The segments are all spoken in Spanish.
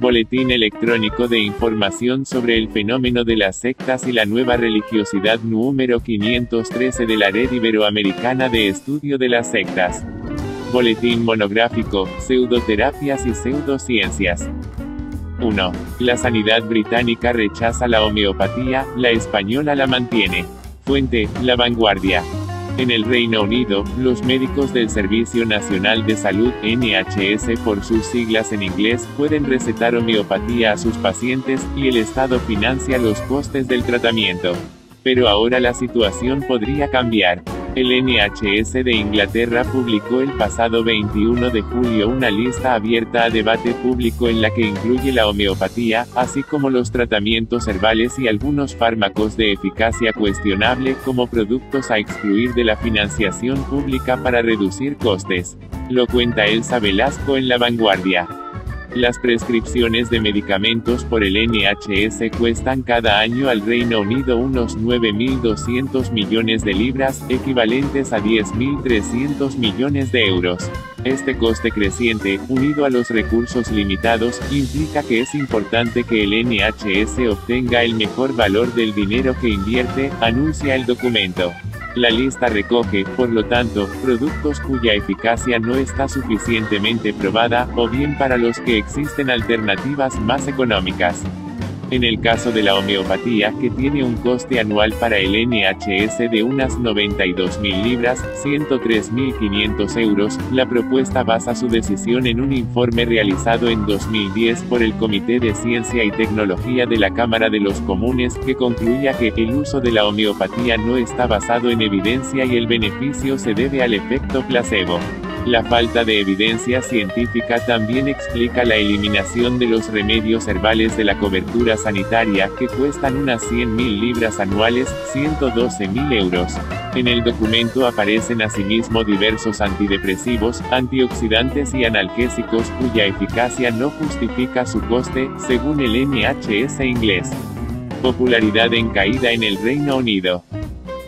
Boletín electrónico de información sobre el fenómeno de las sectas y la nueva religiosidad número 513 de la Red Iberoamericana de Estudio de las Sectas. Boletín monográfico, pseudoterapias y pseudociencias. 1. La sanidad británica rechaza la homeopatía, la española la mantiene. Fuente, La Vanguardia. En el Reino Unido, los médicos del Servicio Nacional de Salud, NHS por sus siglas en inglés, pueden recetar homeopatía a sus pacientes, y el Estado financia los costes del tratamiento. Pero ahora la situación podría cambiar. El NHS de Inglaterra publicó el pasado 21 de julio una lista abierta a debate público en la que incluye la homeopatía, así como los tratamientos herbales y algunos fármacos de eficacia cuestionable como productos a excluir de la financiación pública para reducir costes. Lo cuenta Elsa Velasco en La Vanguardia. Las prescripciones de medicamentos por el NHS cuestan cada año al Reino Unido unos 9.200 millones de libras, equivalentes a 10.300 millones de euros. Este coste creciente, unido a los recursos limitados, implica que es importante que el NHS obtenga el mejor valor del dinero que invierte, anuncia el documento. La lista recoge, por lo tanto, productos cuya eficacia no está suficientemente probada, o bien para los que existen alternativas más económicas. En el caso de la homeopatía, que tiene un coste anual para el NHS de unas 92.000 libras, 103.500 euros, la propuesta basa su decisión en un informe realizado en 2010 por el Comité de Ciencia y Tecnología de la Cámara de los Comunes, que concluía que el uso de la homeopatía no está basado en evidencia y el beneficio se debe al efecto placebo. La falta de evidencia científica también explica la eliminación de los remedios herbales de la cobertura sanitaria, que cuestan unas 100.000 libras anuales, 112.000 euros. En el documento aparecen asimismo diversos antidepresivos, antioxidantes y analgésicos cuya eficacia no justifica su coste, según el NHS inglés. Popularidad en caída en el Reino Unido.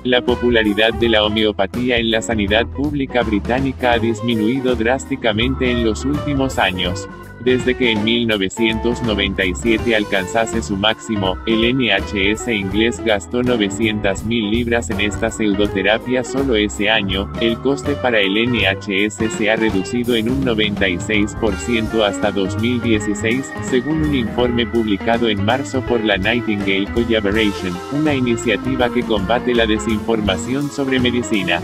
La popularidad de la homeopatía en la sanidad pública británica ha disminuido drásticamente en los últimos años. Desde que en 1997 alcanzase su máximo, el NHS inglés gastó 900.000 libras en esta pseudoterapia solo ese año. El coste para el NHS se ha reducido en un 96% hasta 2016, según un informe publicado en marzo por la Nightingale Collaboration, una iniciativa que combate la desinformación sobre medicina.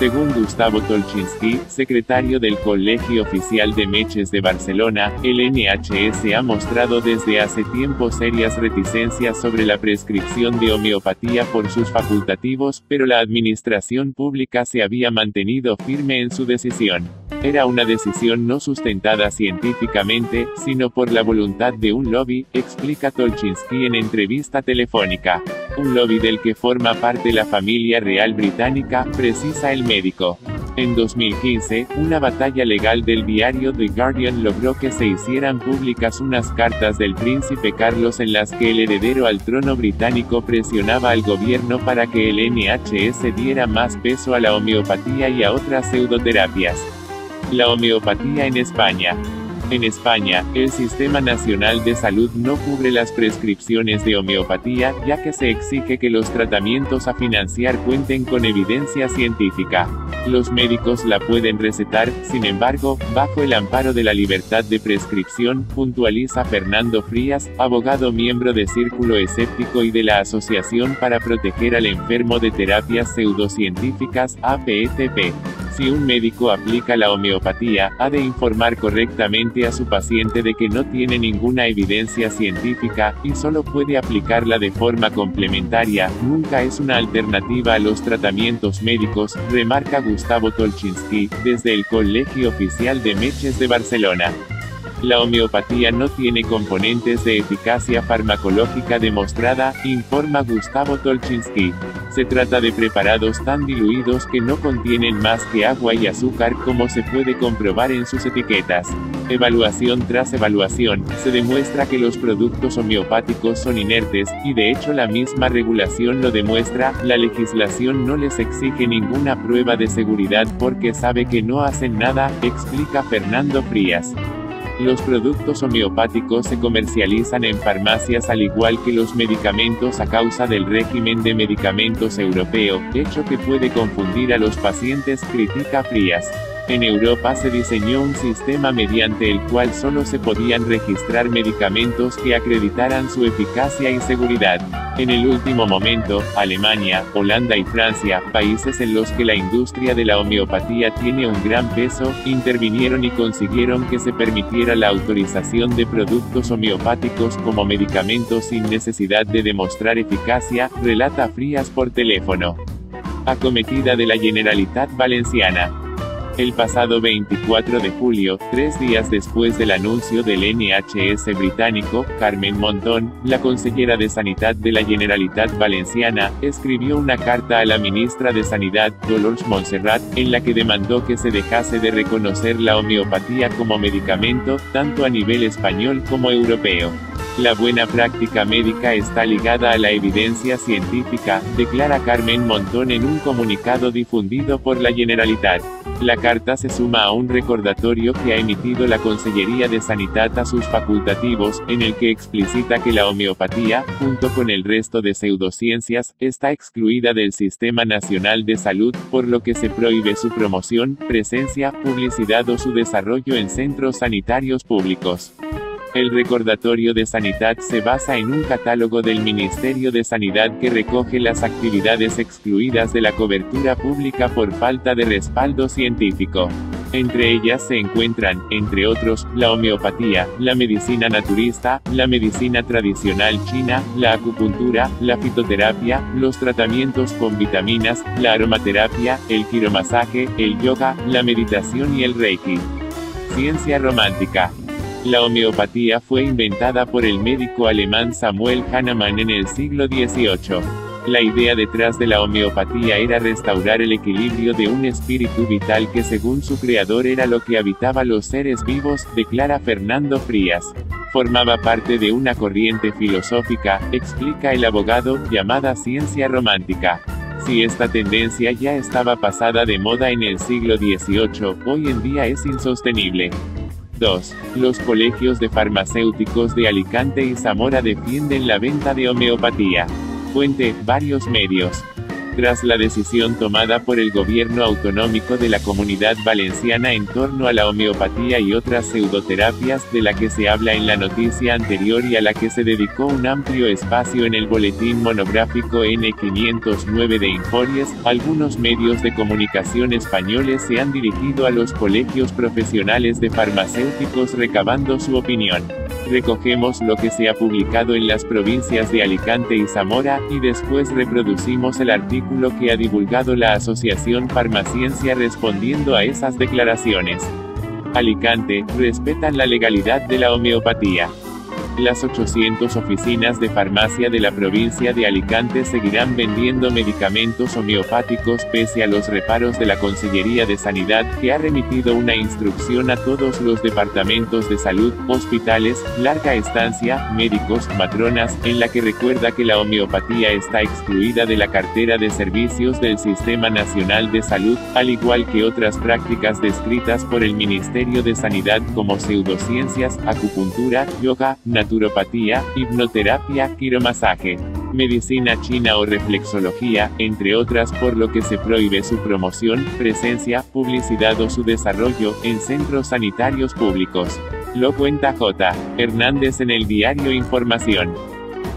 Según Gustavo Tolchinsky, secretario del Colegio Oficial de Metges de Barcelona, el NHS ha mostrado desde hace tiempo serias reticencias sobre la prescripción de homeopatía por sus facultativos, pero la administración pública se había mantenido firme en su decisión. Era una decisión no sustentada científicamente, sino por la voluntad de un lobby, explica Tolchinsky en entrevista telefónica. Un lobby del que forma parte la familia real británica, precisa el médico. En 2015, una batalla legal del diario The Guardian logró que se hicieran públicas unas cartas del príncipe Carlos en las que el heredero al trono británico presionaba al gobierno para que el NHS diera más peso a la homeopatía y a otras pseudoterapias. La homeopatía en España. En España, el Sistema Nacional de Salud no cubre las prescripciones de homeopatía, ya que se exige que los tratamientos a financiar cuenten con evidencia científica. Los médicos la pueden recetar, sin embargo, bajo el amparo de la libertad de prescripción, puntualiza Fernando Frías, abogado miembro de Círculo Escéptico y de la Asociación para Proteger al Enfermo de Terapias Pseudocientíficas, APETP. Si un médico aplica la homeopatía, ha de informar correctamente a su paciente de que no tiene ninguna evidencia científica, y solo puede aplicarla de forma complementaria, nunca es una alternativa a los tratamientos médicos, remarca Gustavo Tolchinsky, desde el Colegio Oficial de Metges de Barcelona. La homeopatía no tiene componentes de eficacia farmacológica demostrada, informa Gustavo Tolchinsky. Se trata de preparados tan diluidos que no contienen más que agua y azúcar, como se puede comprobar en sus etiquetas. Evaluación tras evaluación, se demuestra que los productos homeopáticos son inertes, y de hecho la misma regulación lo demuestra. La legislación no les exige ninguna prueba de seguridad porque sabe que no hacen nada, explica Fernando Frías. Los productos homeopáticos se comercializan en farmacias al igual que los medicamentos a causa del régimen de medicamentos europeo, hecho que puede confundir a los pacientes, critica Frías. En Europa se diseñó un sistema mediante el cual solo se podían registrar medicamentos que acreditaran su eficacia y seguridad. En el último momento, Alemania, Holanda y Francia, países en los que la industria de la homeopatía tiene un gran peso, intervinieron y consiguieron que se permitiera la autorización de productos homeopáticos como medicamentos sin necesidad de demostrar eficacia, relata Frías por teléfono. Acometida de la Generalitat Valenciana. El pasado 24 de julio, 3 días después del anuncio del NHS británico, Carmen Montón, la consellera de Sanidad de la Generalitat Valenciana, escribió una carta a la ministra de Sanidad, Dolors Montserrat, en la que demandó que se dejase de reconocer la homeopatía como medicamento, tanto a nivel español como europeo. La buena práctica médica está ligada a la evidencia científica, declara Carmen Montón en un comunicado difundido por la Generalitat. La carta se suma a un recordatorio que ha emitido la Consellería de Sanidad a sus facultativos, en el que explicita que la homeopatía, junto con el resto de pseudociencias, está excluida del Sistema Nacional de Salud, por lo que se prohíbe su promoción, presencia, publicidad o su desarrollo en centros sanitarios públicos. El recordatorio de Sanidad se basa en un catálogo del Ministerio de Sanidad que recoge las actividades excluidas de la cobertura pública por falta de respaldo científico. Entre ellas se encuentran, entre otros, la homeopatía, la medicina naturista, la medicina tradicional china, la acupuntura, la fitoterapia, los tratamientos con vitaminas, la aromaterapia, el quiromasaje, el yoga, la meditación y el reiki. Ciencia romántica. La homeopatía fue inventada por el médico alemán Samuel Hahnemann en el siglo XVIII. La idea detrás de la homeopatía era restaurar el equilibrio de un espíritu vital que según su creador era lo que habitaba los seres vivos, declara Fernando Frías. Formaba parte de una corriente filosófica, explica el abogado, llamada ciencia romántica. Si esta tendencia ya estaba pasada de moda en el siglo XVIII, hoy en día es insostenible. 2. Los colegios de farmacéuticos de Alicante y Zamora defienden la venta de homeopatía. Fuente, varios medios. Tras la decisión tomada por el gobierno autonómico de la Comunidad Valenciana en torno a la homeopatía y otras pseudoterapias, de la que se habla en la noticia anterior y a la que se dedicó un amplio espacio en el boletín monográfico N509 de Informes, algunos medios de comunicación españoles se han dirigido a los colegios profesionales de farmacéuticos recabando su opinión. Recogemos lo que se ha publicado en las provincias de Alicante y Zamora, y después reproducimos el artículo que ha divulgado la Asociación Farmaciencia respondiendo a esas declaraciones. Alicante, respetan la legalidad de la homeopatía. Las 800 oficinas de farmacia de la provincia de Alicante seguirán vendiendo medicamentos homeopáticos pese a los reparos de la Consellería de Sanidad, que ha remitido una instrucción a todos los departamentos de salud, hospitales, larga estancia, médicos, matronas, en la que recuerda que la homeopatía está excluida de la cartera de servicios del Sistema Nacional de Salud, al igual que otras prácticas descritas por el Ministerio de Sanidad como pseudociencias, acupuntura, yoga, naturopatía, hipnoterapia, quiromasaje, medicina china o reflexología, entre otras, por lo que se prohíbe su promoción, presencia, publicidad o su desarrollo en centros sanitarios públicos. Lo cuenta J. Hernández en el diario Información.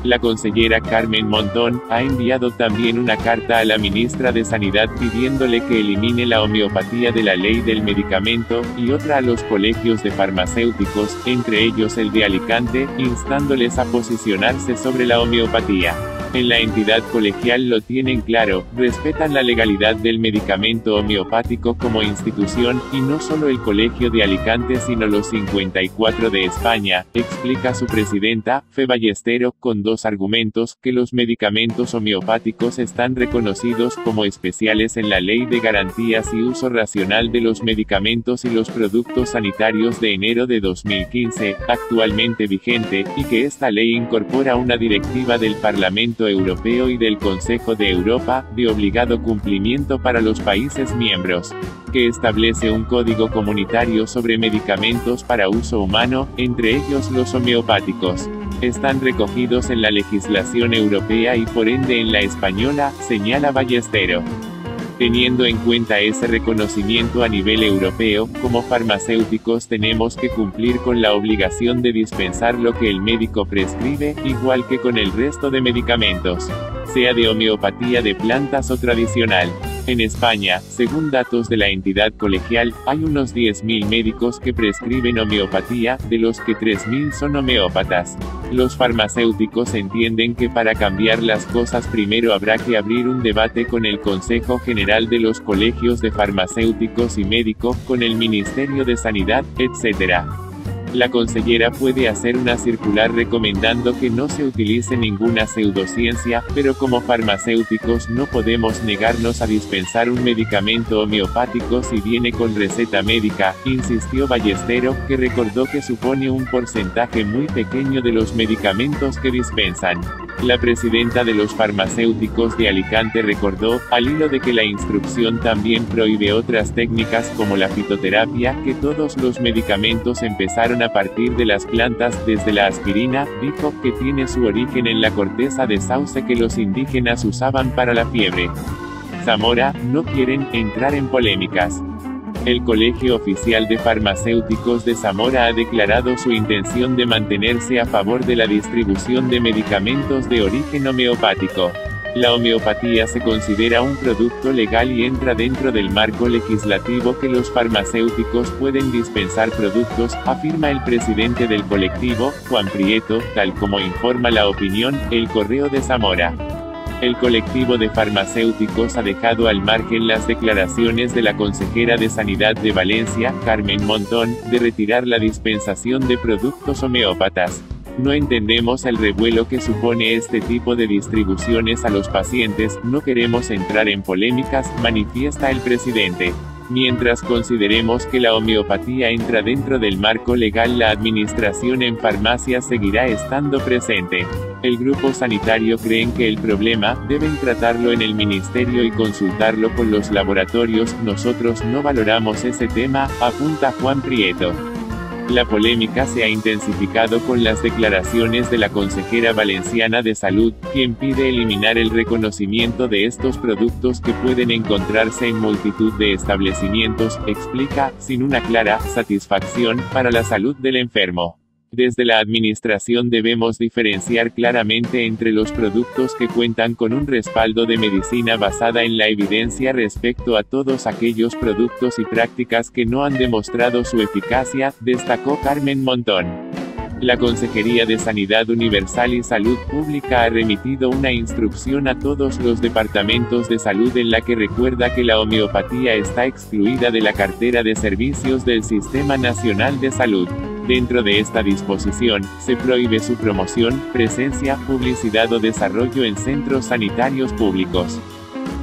La consellera Carmen Montón ha enviado también una carta a la ministra de Sanidad pidiéndole que elimine la homeopatía de la ley del medicamento, y otra a los colegios de farmacéuticos, entre ellos el de Alicante, instándoles a posicionarse sobre la homeopatía. En la entidad colegial lo tienen claro, respetan la legalidad del medicamento homeopático como institución, y no solo el Colegio de Alicante sino los 54 de España, explica su presidenta, Fe Ballestero, con dos argumentos: que los medicamentos homeopáticos están reconocidos como especiales en la Ley de Garantías y Uso Racional de los Medicamentos y los Productos Sanitarios de enero de 2015, actualmente vigente, y que esta ley incorpora una directiva del Parlamento Parlamento Europeo y del Consejo de Europa, de obligado cumplimiento para los países miembros, que establece un código comunitario sobre medicamentos para uso humano, entre ellos los homeopáticos. Están recogidos en la legislación europea y por ende en la española, señala Ballestero. Teniendo en cuenta ese reconocimiento a nivel europeo, como farmacéuticos tenemos que cumplir con la obligación de dispensar lo que el médico prescribe, igual que con el resto de medicamentos, sea de homeopatía de plantas o tradicional. En España, según datos de la entidad colegial, hay unos 10.000 médicos que prescriben homeopatía, de los que 3.000 son homeópatas. Los farmacéuticos entienden que para cambiar las cosas primero habrá que abrir un debate con el Consejo General de los Colegios de Farmacéuticos y Médico, con el Ministerio de Sanidad, etc. La consellera puede hacer una circular recomendando que no se utilice ninguna pseudociencia, pero como farmacéuticos no podemos negarnos a dispensar un medicamento homeopático si viene con receta médica, insistió Ballestero, que recordó que supone un porcentaje muy pequeño de los medicamentos que dispensan. La presidenta de los farmacéuticos de Alicante recordó, al hilo de que la instrucción también prohíbe otras técnicas como la fitoterapia, que todos los medicamentos empezaron a partir de las plantas, desde la aspirina, dijo, que tiene su origen en la corteza de sauce que los indígenas usaban para la fiebre. Zamora, no quieren entrar en polémicas. El Colegio Oficial de Farmacéuticos de Zamora ha declarado su intención de mantenerse a favor de la distribución de medicamentos de origen homeopático. La homeopatía se considera un producto legal y entra dentro del marco legislativo que los farmacéuticos pueden dispensar productos, afirma el presidente del colectivo, Juan Prieto, tal como informa La Opinión, El Correo de Zamora. El colectivo de farmacéuticos ha dejado al margen las declaraciones de la consejera de Sanidad de Valencia, Carmen Montón, de retirar la dispensación de productos homeópatas. No entendemos el revuelo que supone este tipo de distribuciones a los pacientes, no queremos entrar en polémicas, manifiesta el presidente. Mientras consideremos que la homeopatía entra dentro del marco legal, la administración en farmacias seguirá estando presente. El grupo sanitario creen que el problema, deben tratarlo en el ministerio y consultarlo con los laboratorios, nosotros no valoramos ese tema, apunta Juan Prieto. La polémica se ha intensificado con las declaraciones de la consejera valenciana de Salud, quien pide eliminar el reconocimiento de estos productos que pueden encontrarse en multitud de establecimientos, explica, sin una clara satisfacción para la salud del enfermo. Desde la administración debemos diferenciar claramente entre los productos que cuentan con un respaldo de medicina basada en la evidencia respecto a todos aquellos productos y prácticas que no han demostrado su eficacia, destacó Carmen Montón. La Consejería de Sanidad Universal y Salud Pública ha remitido una instrucción a todos los departamentos de salud en la que recuerda que la homeopatía está excluida de la cartera de servicios del Sistema Nacional de Salud. Dentro de esta disposición, se prohíbe su promoción, presencia, publicidad o desarrollo en centros sanitarios públicos.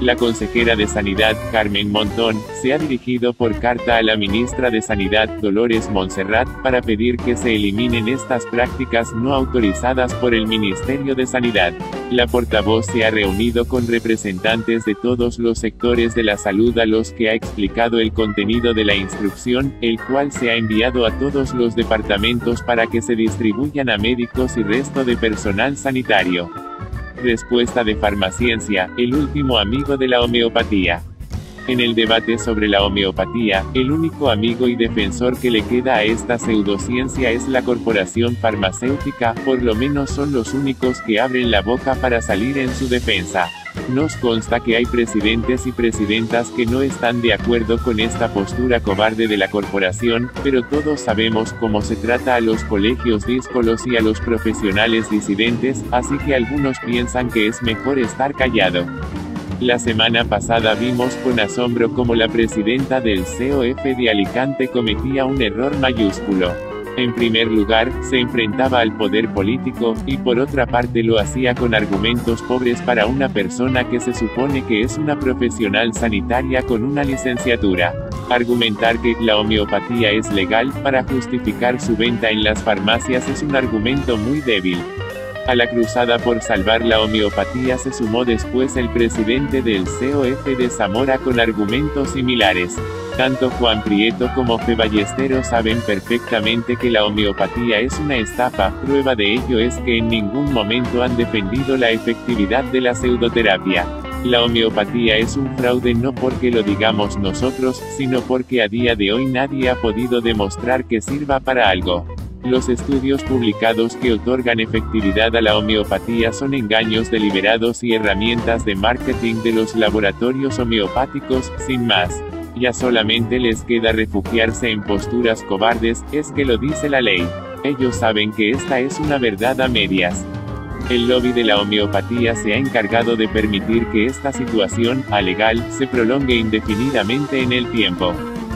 La consejera de Sanidad, Carmen Montón, se ha dirigido por carta a la ministra de Sanidad, Dolores Montserrat, para pedir que se eliminen estas prácticas no autorizadas por el Ministerio de Sanidad. La portavoz se ha reunido con representantes de todos los sectores de la salud a los que ha explicado el contenido de la instrucción, el cual se ha enviado a todos los departamentos para que se distribuyan a médicos y resto de personal sanitario. Respuesta de Farmaciencia, el último amigo de la homeopatía. En el debate sobre la homeopatía, el único amigo y defensor que le queda a esta pseudociencia es la corporación farmacéutica, por lo menos son los únicos que abren la boca para salir en su defensa. Nos consta que hay presidentes y presidentas que no están de acuerdo con esta postura cobarde de la corporación, pero todos sabemos cómo se trata a los colegios díscolos y a los profesionales disidentes, así que algunos piensan que es mejor estar callado. La semana pasada vimos con asombro cómo la presidenta del COF de Alicante cometía un error mayúsculo. En primer lugar, se enfrentaba al poder político, y por otra parte lo hacía con argumentos pobres para una persona que se supone que es una profesional sanitaria con una licenciatura. Argumentar que la homeopatía es legal para justificar su venta en las farmacias es un argumento muy débil. A la cruzada por salvar la homeopatía se sumó después el presidente del COF de Zamora con argumentos similares. Tanto Juan Prieto como Fe Ballesteros saben perfectamente que la homeopatía es una estafa. Prueba de ello es que en ningún momento han defendido la efectividad de la pseudoterapia. La homeopatía es un fraude no porque lo digamos nosotros, sino porque a día de hoy nadie ha podido demostrar que sirva para algo. Los estudios publicados que otorgan efectividad a la homeopatía son engaños deliberados y herramientas de marketing de los laboratorios homeopáticos, sin más. Ya solamente les queda refugiarse en posturas cobardes, es que lo dice la ley. Ellos saben que esta es una verdad a medias. El lobby de la homeopatía se ha encargado de permitir que esta situación, alegal, se prolongue indefinidamente en el tiempo.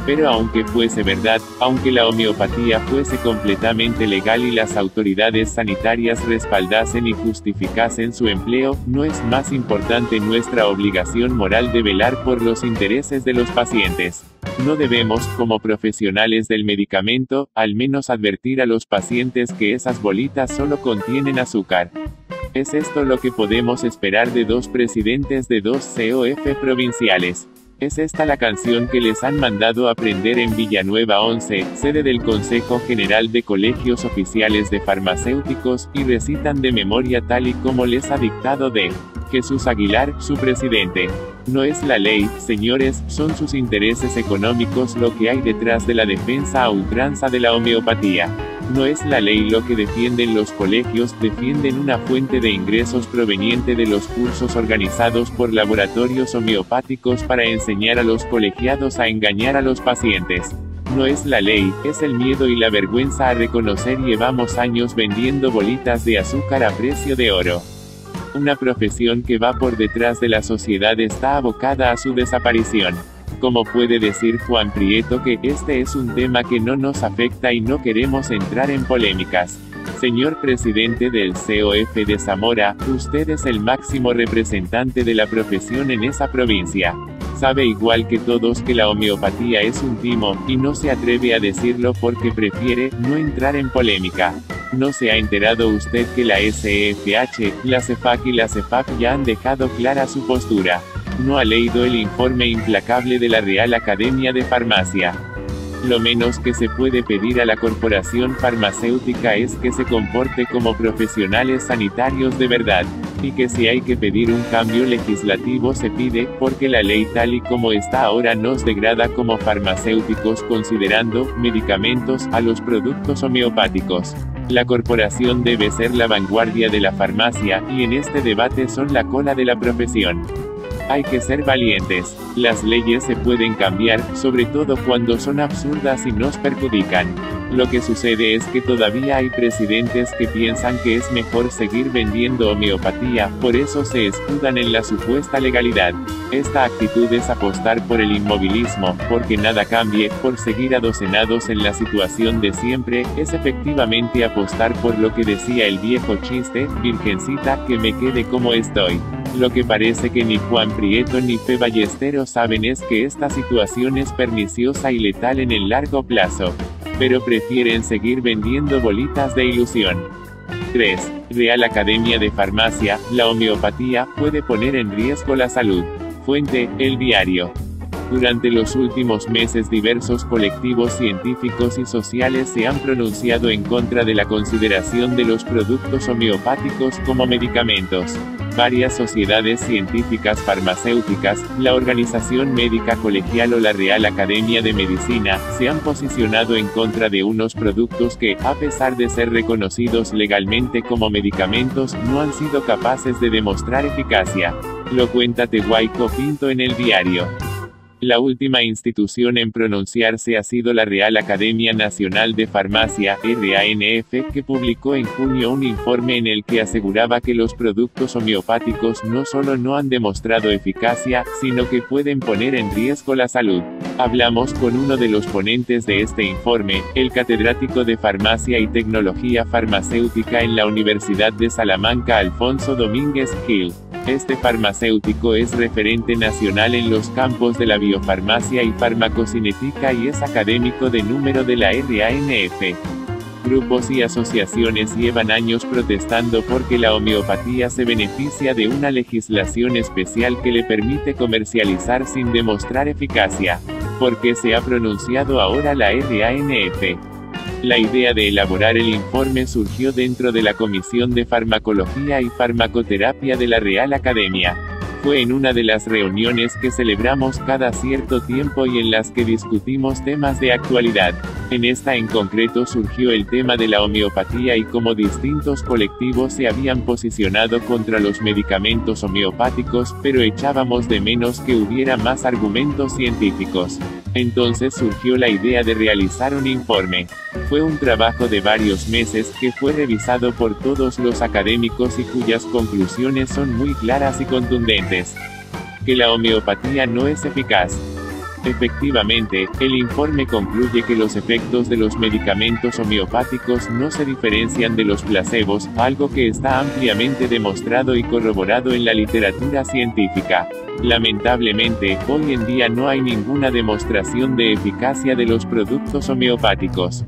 Pero aunque fuese verdad, aunque la homeopatía fuese completamente legal y las autoridades sanitarias respaldasen y justificasen su empleo, no es más importante nuestra obligación moral de velar por los intereses de los pacientes. No debemos, como profesionales del medicamento, al menos advertir a los pacientes que esas bolitas solo contienen azúcar. ¿Es esto lo que podemos esperar de dos presidentes de dos COF provinciales? ¿Es esta la canción que les han mandado aprender en Villanueva 11, sede del Consejo General de Colegios Oficiales de Farmacéuticos, y recitan de memoria tal y como les ha dictado D. Jesús Aguilar, su presidente? No es la ley, señores, son sus intereses económicos lo que hay detrás de la defensa a ultranza de la homeopatía. No es la ley lo que defienden los colegios, defienden una fuente de ingresos proveniente de los cursos organizados por laboratorios homeopáticos para enseñar a los colegiados a engañar a los pacientes. No es la ley, es el miedo y la vergüenza a reconocer llevamos años vendiendo bolitas de azúcar a precio de oro. Una profesión que va por detrás de la sociedad está abocada a su desaparición. ¿Cómo puede decir Juan Prieto que este es un tema que no nos afecta y no queremos entrar en polémicas? Señor presidente del COF de Zamora, usted es el máximo representante de la profesión en esa provincia. Sabe igual que todos que la homeopatía es un timo, y no se atreve a decirlo porque prefiere no entrar en polémica. ¿No se ha enterado usted que la SEFH, la CEFAC y la CEFAP ya han dejado clara su postura? ¿No ha leído el informe implacable de la Real Academia de Farmacia? Lo menos que se puede pedir a la corporación farmacéutica es que se comporte como profesionales sanitarios de verdad, y que si hay que pedir un cambio legislativo se pide, porque la ley tal y como está ahora nos degrada como farmacéuticos considerando medicamentos a los productos homeopáticos. La corporación debe ser la vanguardia de la farmacia, y en este debate son la cola de la profesión. Hay que ser valientes. Las leyes se pueden cambiar, sobre todo cuando son absurdas y nos perjudican. Lo que sucede es que todavía hay presidentes que piensan que es mejor seguir vendiendo homeopatía, por eso se escudan en la supuesta legalidad. Esta actitud es apostar por el inmovilismo, porque nada cambie, por seguir adocenados en la situación de siempre, es efectivamente apostar por lo que decía el viejo chiste, virgencita, que me quede como estoy. Lo que parece que ni Juan Prieto ni Fe Ballesteros saben es que esta situación es perniciosa y letal en el largo plazo. Pero prefieren seguir vendiendo bolitas de ilusión. 3. Real Academia de Farmacia, la homeopatía puede poner en riesgo la salud. Fuente, El Diario. Durante los últimos meses diversos colectivos científicos y sociales se han pronunciado en contra de la consideración de los productos homeopáticos como medicamentos. Varias sociedades científicas farmacéuticas, la Organización Médica Colegial o la Real Academia de Medicina, se han posicionado en contra de unos productos que, a pesar de ser reconocidos legalmente como medicamentos, no han sido capaces de demostrar eficacia. Lo cuenta Tehuaico Pinto en El Diario. La última institución en pronunciarse ha sido la Real Academia Nacional de Farmacia, RANF, que publicó en junio un informe en el que aseguraba que los productos homeopáticos no solo no han demostrado eficacia, sino que pueden poner en riesgo la salud. Hablamos con uno de los ponentes de este informe, el catedrático de Farmacia y Tecnología Farmacéutica en la Universidad de Salamanca, Alfonso Domínguez Gil. Este farmacéutico es referente nacional en los campos de la biofarmacia y farmacocinética y es académico de número de la RANF. grupos y asociaciones llevan años protestando porque la homeopatía se beneficia de una legislación especial que le permite comercializar sin demostrar eficacia. ¿Por qué se ha pronunciado ahora la RANF? La idea de elaborar el informe surgió dentro de la Comisión de Farmacología y Farmacoterapia de la Real Academia. Fue en una de las reuniones que celebramos cada cierto tiempo y en las que discutimos temas de actualidad. En esta en concreto surgió el tema de la homeopatía y cómo distintos colectivos se habían posicionado contra los medicamentos homeopáticos, pero echábamos de menos que hubiera más argumentos científicos. Entonces surgió la idea de realizar un informe. Fue un trabajo de varios meses que fue revisado por todos los académicos y cuyas conclusiones son muy claras y contundentes. Que la homeopatía no es eficaz. Efectivamente, el informe concluye que los efectos de los medicamentos homeopáticos no se diferencian de los placebos, algo que está ampliamente demostrado y corroborado en la literatura científica. Lamentablemente, hoy en día no hay ninguna demostración de eficacia de los productos homeopáticos.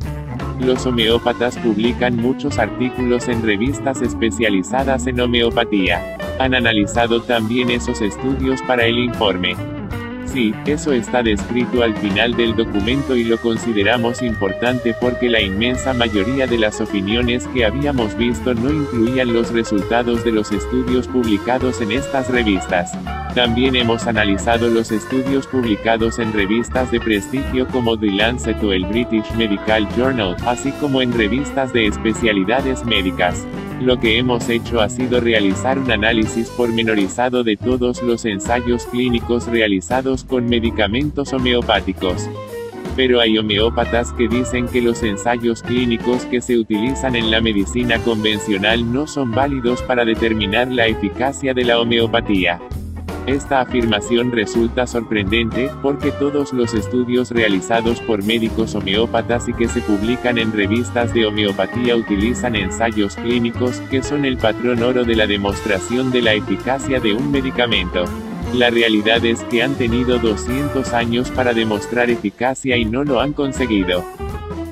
Los homeópatas publican muchos artículos en revistas especializadas en homeopatía. Han analizado también esos estudios para el informe. Sí, eso está descrito al final del documento y lo consideramos importante porque la inmensa mayoría de las opiniones que habíamos visto no incluían los resultados de los estudios publicados en estas revistas. También hemos analizado los estudios publicados en revistas de prestigio como The Lancet o el British Medical Journal, así como en revistas de especialidades médicas. Lo que hemos hecho ha sido realizar un análisis pormenorizado de todos los ensayos clínicos realizados con medicamentos homeopáticos. Pero hay homeópatas que dicen que los ensayos clínicos que se utilizan en la medicina convencional no son válidos para determinar la eficacia de la homeopatía. Esta afirmación resulta sorprendente, porque todos los estudios realizados por médicos homeópatas y que se publican en revistas de homeopatía utilizan ensayos clínicos, que son el patrón oro de la demostración de la eficacia de un medicamento. La realidad es que han tenido 200 años para demostrar eficacia y no lo han conseguido.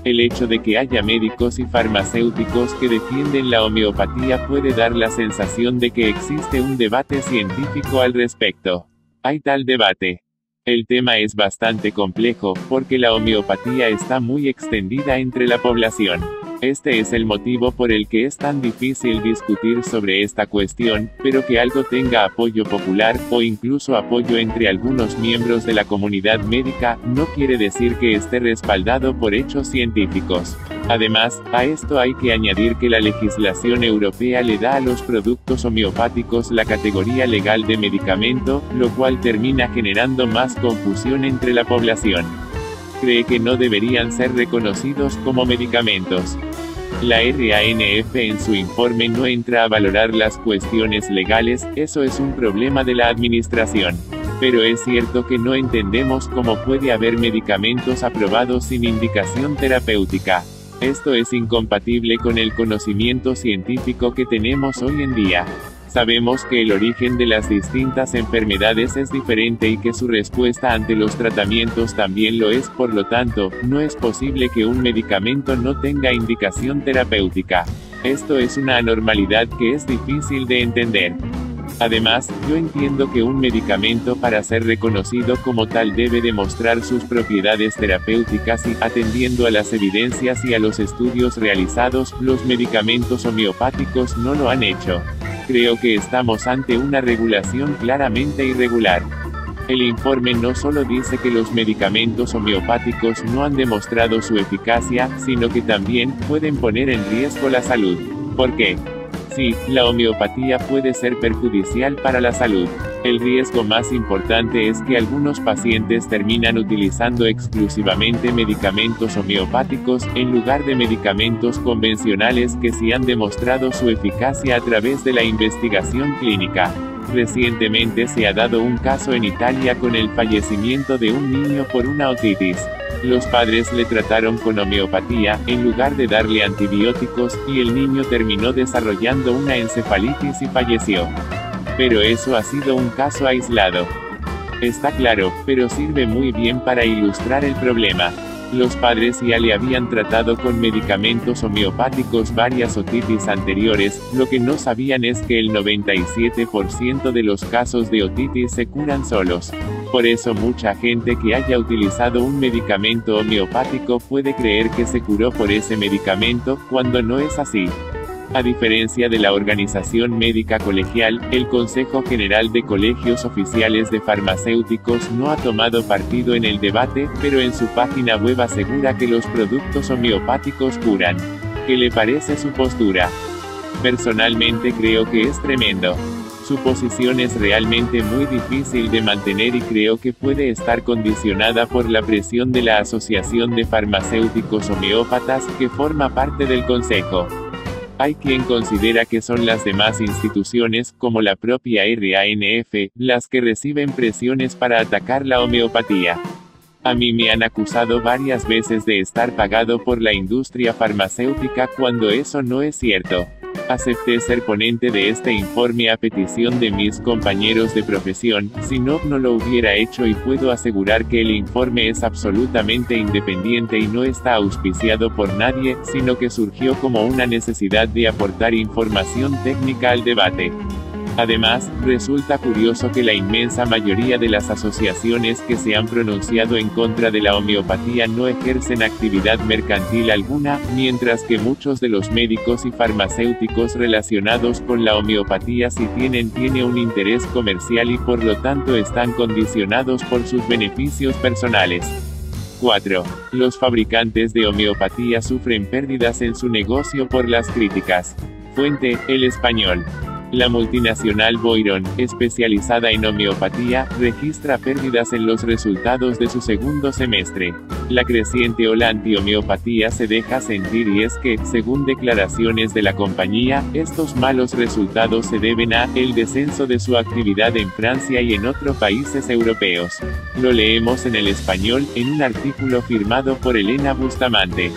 El hecho de que haya médicos y farmacéuticos que defienden la homeopatía puede dar la sensación de que existe un debate científico al respecto. ¿Hay tal debate? El tema es bastante complejo, porque la homeopatía está muy extendida entre la población. Este es el motivo por el que es tan difícil discutir sobre esta cuestión, pero que algo tenga apoyo popular, o incluso apoyo entre algunos miembros de la comunidad médica, no quiere decir que esté respaldado por hechos científicos. Además, a esto hay que añadir que la legislación europea le da a los productos homeopáticos la categoría legal de medicamento, lo cual termina generando más confusión entre la población. Cree que no deberían ser reconocidos como medicamentos. La RANF en su informe no entra a valorar las cuestiones legales, eso es un problema de la administración. Pero es cierto que no entendemos cómo puede haber medicamentos aprobados sin indicación terapéutica. Esto es incompatible con el conocimiento científico que tenemos hoy en día. Sabemos que el origen de las distintas enfermedades es diferente y que su respuesta ante los tratamientos también lo es, por lo tanto, no es posible que un medicamento no tenga indicación terapéutica. Esto es una anormalidad que es difícil de entender. Además, yo entiendo que un medicamento para ser reconocido como tal debe demostrar sus propiedades terapéuticas y, atendiendo a las evidencias y a los estudios realizados, los medicamentos homeopáticos no lo han hecho. Creo que estamos ante una regulación claramente irregular. El informe no solo dice que los medicamentos homeopáticos no han demostrado su eficacia, sino que también pueden poner en riesgo la salud. ¿Por qué? Sí, la homeopatía puede ser perjudicial para la salud. El riesgo más importante es que algunos pacientes terminan utilizando exclusivamente medicamentos homeopáticos, en lugar de medicamentos convencionales que sí han demostrado su eficacia a través de la investigación clínica. Recientemente se ha dado un caso en Italia con el fallecimiento de un niño por una otitis. Los padres le trataron con homeopatía, en lugar de darle antibióticos, y el niño terminó desarrollando una encefalitis y falleció. Pero eso ha sido un caso aislado. Está claro, pero sirve muy bien para ilustrar el problema. Los padres ya le habían tratado con medicamentos homeopáticos varias otitis anteriores, lo que no sabían es que el 97% de los casos de otitis se curan solos. Por eso mucha gente que haya utilizado un medicamento homeopático puede creer que se curó por ese medicamento, cuando no es así. A diferencia de la Organización Médica Colegial, el Consejo General de Colegios Oficiales de Farmacéuticos no ha tomado partido en el debate, pero en su página web asegura que los productos homeopáticos curan. ¿Qué le parece su postura? Personalmente creo que es tremendo. Su posición es realmente muy difícil de mantener y creo que puede estar condicionada por la presión de la Asociación de Farmacéuticos Homeópatas, que forma parte del Consejo. Hay quien considera que son las demás instituciones, como la propia RANF, las que reciben presiones para atacar la homeopatía. A mí me han acusado varias veces de estar pagado por la industria farmacéutica cuando eso no es cierto. Acepté ser ponente de este informe a petición de mis compañeros de profesión, si no lo hubiera hecho y puedo asegurar que el informe es absolutamente independiente y no está auspiciado por nadie, sino que surgió como una necesidad de aportar información técnica al debate. Además, resulta curioso que la inmensa mayoría de las asociaciones que se han pronunciado en contra de la homeopatía no ejercen actividad mercantil alguna, mientras que muchos de los médicos y farmacéuticos relacionados con la homeopatía sí tiene un interés comercial y por lo tanto están condicionados por sus beneficios personales. 4. Los fabricantes de homeopatía sufren pérdidas en su negocio por las críticas. Fuente, El Español. La multinacional Boiron, especializada en homeopatía, registra pérdidas en los resultados de su segundo semestre. La creciente ola anti-homeopatía se deja sentir y es que, según declaraciones de la compañía, estos malos resultados se deben a el descenso de su actividad en Francia y en otros países europeos. Lo leemos en El Español, en un artículo firmado por Elena Bustamante.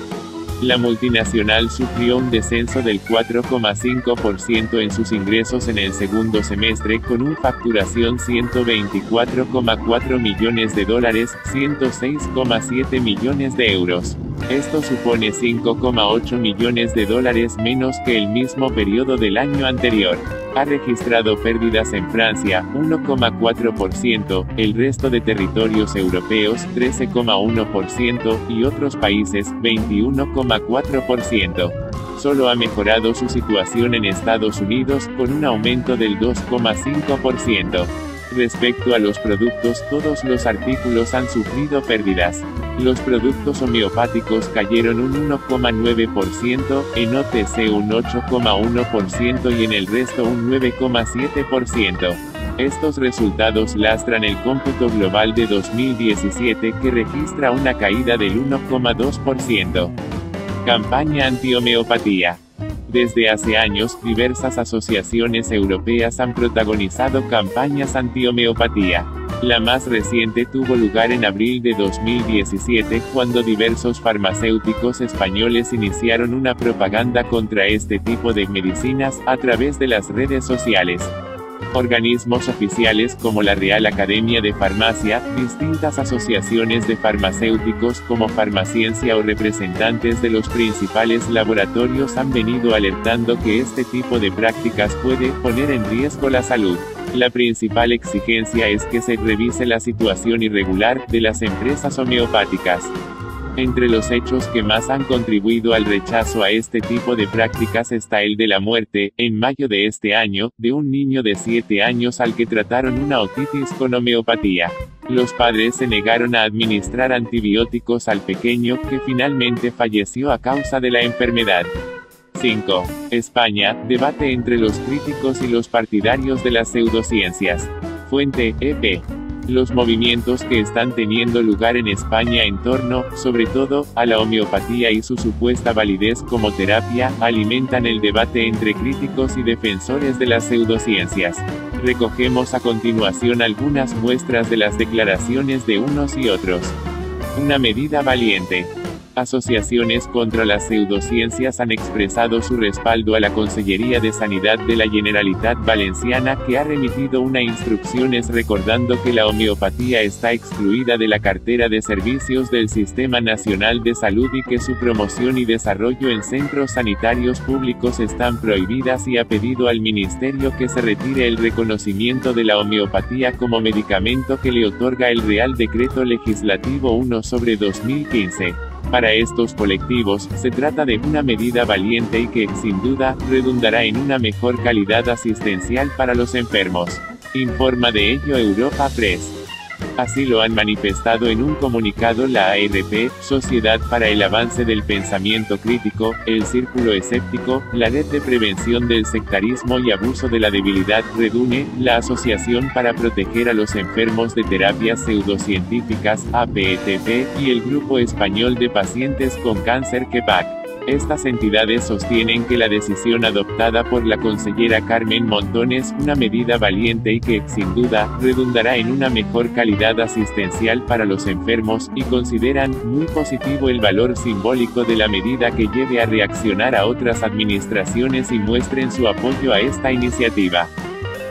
La multinacional sufrió un descenso del 4,5% en sus ingresos en el segundo semestre con una facturación $124,4 millones, $106,7 millones. Esto supone $5,8 millones menos que el mismo periodo del año anterior. Ha registrado pérdidas en Francia, 1,4%, el resto de territorios europeos, 13,1%, y otros países, 21,4%. Solo ha mejorado su situación en Estados Unidos, con un aumento del 2,5%. Respecto a los productos, todos los artículos han sufrido pérdidas. Los productos homeopáticos cayeron un 1,9%, en OTC un 8,1% y en el resto un 9,7%. Estos resultados lastran el cómputo global de 2017 que registra una caída del 1,2%. Campaña anti-homeopatía. Desde hace años, diversas asociaciones europeas han protagonizado campañas anti-homeopatía. La más reciente tuvo lugar en abril de 2017, cuando diversos farmacéuticos españoles iniciaron una propaganda contra este tipo de medicinas, a través de las redes sociales. Organismos oficiales como la Real Academia de Farmacia, distintas asociaciones de farmacéuticos como Farmaciencia o representantes de los principales laboratorios han venido alertando que este tipo de prácticas puede poner en riesgo la salud. La principal exigencia es que se revise la situación irregular de las empresas homeopáticas. Entre los hechos que más han contribuido al rechazo a este tipo de prácticas está el de la muerte, en mayo de este año, de un niño de 7 años al que trataron una otitis con homeopatía. Los padres se negaron a administrar antibióticos al pequeño, que finalmente falleció a causa de la enfermedad. 5. España, debate entre los críticos y los partidarios de las pseudociencias. Fuente, EP. Los movimientos que están teniendo lugar en España en torno, sobre todo, a la homeopatía y su supuesta validez como terapia, alimentan el debate entre críticos y defensores de las pseudociencias. Recogemos a continuación algunas muestras de las declaraciones de unos y otros. Una medida valiente. Asociaciones contra las pseudociencias han expresado su respaldo a la Consellería de Sanidad de la Generalitat Valenciana, que ha remitido una instrucciones recordando que la homeopatía está excluida de la cartera de servicios del Sistema Nacional de Salud y que su promoción y desarrollo en centros sanitarios públicos están prohibidas, y ha pedido al Ministerio que se retire el reconocimiento de la homeopatía como medicamento que le otorga el Real Decreto Legislativo 1/2015. Para estos colectivos, se trata de una medida valiente y que, sin duda, redundará en una mejor calidad asistencial para los enfermos. Informa de ello Europa Press. Así lo han manifestado en un comunicado la ARP, Sociedad para el Avance del Pensamiento Crítico, el Círculo Escéptico, la Red de Prevención del Sectarismo y Abuso de la Debilidad, REDUNE, la Asociación para Proteger a los Enfermos de Terapias Pseudocientíficas, APETP, y el Grupo Español de Pacientes con Cáncer KEPAC. Estas entidades sostienen que la decisión adoptada por la consellera Carmen Montón es una medida valiente y que, sin duda, redundará en una mejor calidad asistencial para los enfermos, y consideran muy positivo el valor simbólico de la medida que lleve a reaccionar a otras administraciones y muestren su apoyo a esta iniciativa.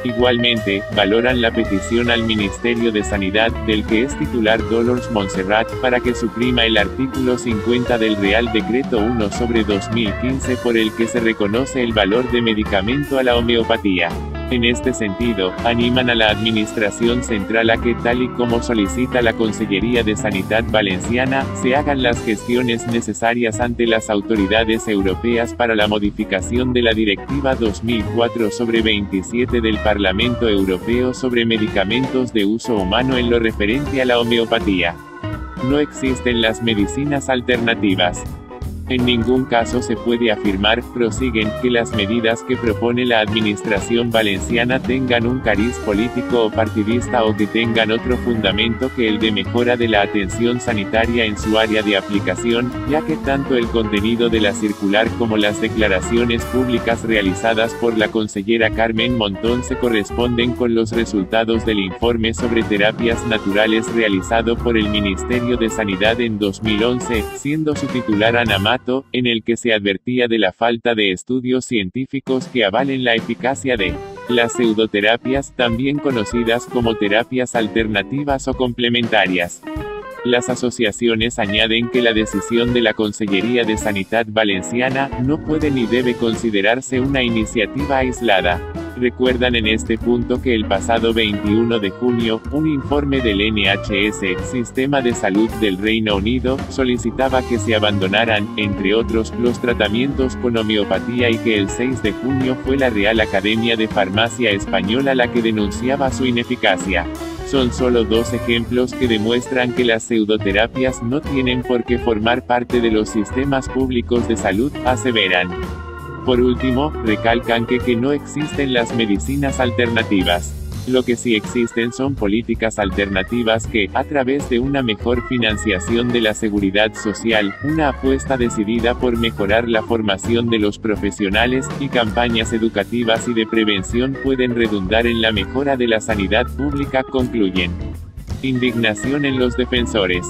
Igualmente, valoran la petición al Ministerio de Sanidad, del que es titular Dolors Montserrat, para que suprima el artículo 50 del Real Decreto 1/2015 por el que se reconoce el valor de medicamento a la homeopatía. En este sentido, animan a la Administración Central a que, tal y como solicita la Consellería de Sanidad Valenciana, se hagan las gestiones necesarias ante las autoridades europeas para la modificación de la Directiva 2004/27 del Parlamento Europeo sobre medicamentos de uso humano en lo referente a la homeopatía. No existen las medicinas alternativas. En ningún caso se puede afirmar, prosiguen, que las medidas que propone la Administración valenciana tengan un cariz político o partidista o que tengan otro fundamento que el de mejora de la atención sanitaria en su área de aplicación, ya que tanto el contenido de la circular como las declaraciones públicas realizadas por la consellera Carmen Montón se corresponden con los resultados del informe sobre terapias naturales realizado por el Ministerio de Sanidad en 2011, siendo su titular Ana Mato, en el que se advertía de la falta de estudios científicos que avalen la eficacia de las pseudoterapias, también conocidas como terapias alternativas o complementarias. Las asociaciones añaden que la decisión de la Consellería de Sanidad Valenciana no puede ni debe considerarse una iniciativa aislada. Recuerdan en este punto que el pasado 21 de junio, un informe del NHS, Sistema de Salud del Reino Unido, solicitaba que se abandonaran, entre otros, los tratamientos con homeopatía, y que el 6 de junio fue la Real Academia de Farmacia Española la que denunciaba su ineficacia. Son solo dos ejemplos que demuestran que las pseudoterapias no tienen por qué formar parte de los sistemas públicos de salud, aseveran. Por último, recalcan que no existen las medicinas alternativas. Lo que sí existen son políticas alternativas que, a través de una mejor financiación de la seguridad social, una apuesta decidida por mejorar la formación de los profesionales, y campañas educativas y de prevención pueden redundar en la mejora de la sanidad pública, concluyen. Indignación en los defensores.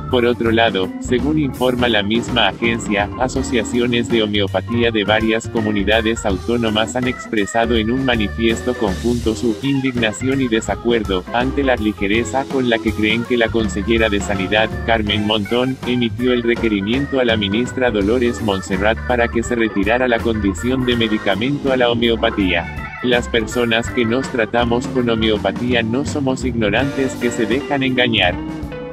Por otro lado, según informa la misma agencia, asociaciones de homeopatía de varias comunidades autónomas han expresado en un manifiesto conjunto su indignación y desacuerdo ante la ligereza con la que creen que la consellera de Sanidad, Carmen Montón, emitió el requerimiento a la ministra Dolores Montserrat para que se retirara la condición de medicamento a la homeopatía. Las personas que nos tratamos con homeopatía no somos ignorantes que se dejan engañar.